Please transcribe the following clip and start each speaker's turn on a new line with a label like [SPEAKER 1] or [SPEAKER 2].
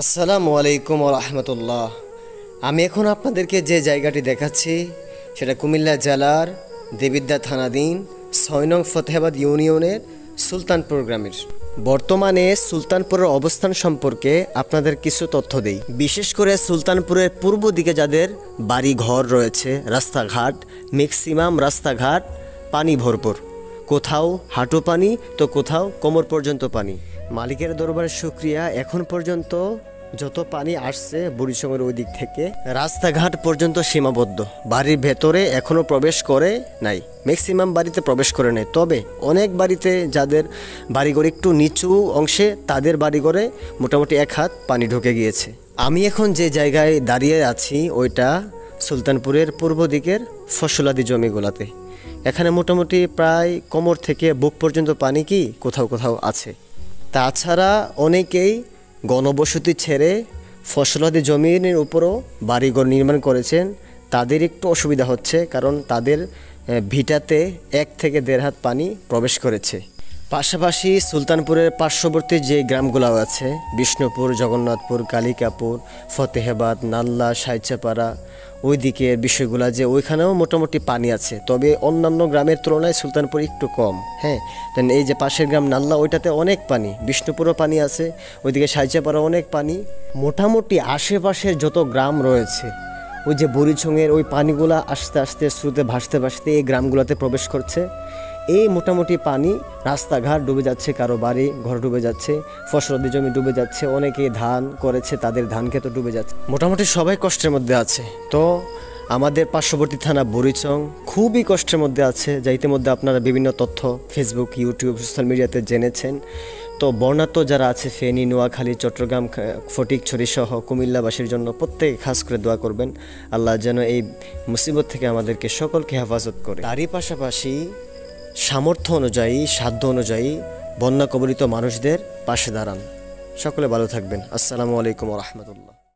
[SPEAKER 1] আসসালামু আলাইকুম ওয়া রাহমাতুল্লাহ। আমি এখন আপনাদেরকে যে জায়গাটি দেখাচ্ছি সেটা কুমিল্লা জেলার দেবিদ্যা থানাধীন ৬ নং ফতেহাবাদ ইউনিয়নের সুলতানপুর গ্রামের। বর্তমানে সুলতানপুরের অবস্থান সম্পর্কে আপনাদের কিছু তথ্য দেই। বিশেষ করে সুলতানপুরের পূর্ব দিকে যাদের বাড়ি ঘর রয়েছে, রাস্তাঘাট, ম্যাক্সিমাম রাস্তাঘাট পানি ভরপুর, কোথাও হাঁটু পানি তো কোথাও কোমর পর্যন্ত পানি। মালিকের দরবারে শুকরিয়া, এখন পর্যন্ত যত পানি আসছে বুড়িচংয়ের ওই দিক থেকে রাস্তাঘাট পর্যন্ত সীমাবদ্ধ, বাড়ির ভেতরে এখনও প্রবেশ করে নাই, ম্যাক্সিমাম বাড়িতে প্রবেশ করে নাই। তবে অনেক বাড়িতে যাদের বাড়িঘর একটু নিচু অংশে তাদের বাড়িঘরে মোটামুটি 1 হাত পানি ঢুকে গিয়েছে। আমি এখন যে জায়গায় দাঁড়িয়ে আছি ওইটা সুলতানপুরের পূর্ব দিকের ফসলাদি জমিগুলাতে। এখানে মোটামুটি প্রায় কোমর থেকে বুক পর্যন্ত পানি কি কোথাও কোথাও আছে। তাছাড়া অনেকেই গণবসতি ছেড়ে ফসলাদি জমির উপরও বাড়িঘর নির্মাণ করেছেন। তাদের একটু অসুবিধা হচ্ছে, কারণ তাদের ভিটাতে 1 থেকে 1.5 হাত পানি প্রবেশ করেছে। পাশাপাশি সুলতানপুরের পার্শ্ববর্তী যে গ্রামগুলো আছে, বিষ্ণুপুর, জগন্নাথপুর, কালিকাপুর, ফতেহাবাদ, নাল্লা, সাইচাপাড়া, ওই দিকের বিষয়গুলো যে ওইখানেও মোটামুটি পানি আছে, তবে অন্যান্য গ্রামের তুলনায় সুলতানপুর একটু কম। হ্যাঁ, দেন এই যে পাশের গ্রাম নাল্লা, ওইটাতে অনেক পানি, বিষ্ণুপুরও পানি আছে, ওইদিকে সাইচাপাড়া অনেক পানি। মোটামুটি আশেপাশের যত গ্রাম রয়েছে ওই যে বুড়িচংয়ের ওই পানিগুলা আস্তে আস্তে স্রোতে ভাসতে ভাসতে এই গ্রামগুলোতে প্রবেশ করছে। এই মোটামুটি পানি রাস্তাঘাট ডুবে যাচ্ছে, কারো বাড়ি ঘর ডুবে যাচ্ছে, ফসলাদি জমি ডুবে যাচ্ছে, অনেকে ধান করেছে তাদের ধান ক্ষেত ডুবে যাচ্ছে। মোটামুটি সবাই কষ্টের মধ্যে আছে। তো আমাদের পার্শ্ববর্তী থানা বুড়িচং খুবই কষ্টের মধ্যে আছে, যা ইতিমধ্যে আপনারা বিভিন্ন তথ্য ফেসবুক, ইউটিউব, সোশ্যাল মিডিয়াতে জেনেছেন। তো বর্ণাঢ্য যারা আছে ফেনী, নোয়াখালী, চট্টগ্রাম, ফটিকছড়ি সহ কুমিল্লাবাসীর জন্য প্রত্যেকে খাস করে দোয়া করবেন, আল্লাহ যেন এই মুসিবত থেকে আমাদেরকে সকলকে হেফাজত করে। তারই পাশাপাশি সামর্থ্য অনুযায়ী, সাধ্য অনুযায়ী বন্যা কবলিত মানুষদের পাশে দাঁড়ান। সকলে ভালো থাকবেন। আসসালামু আলাইকুম ওয়া রাহমাতুল্লাহ।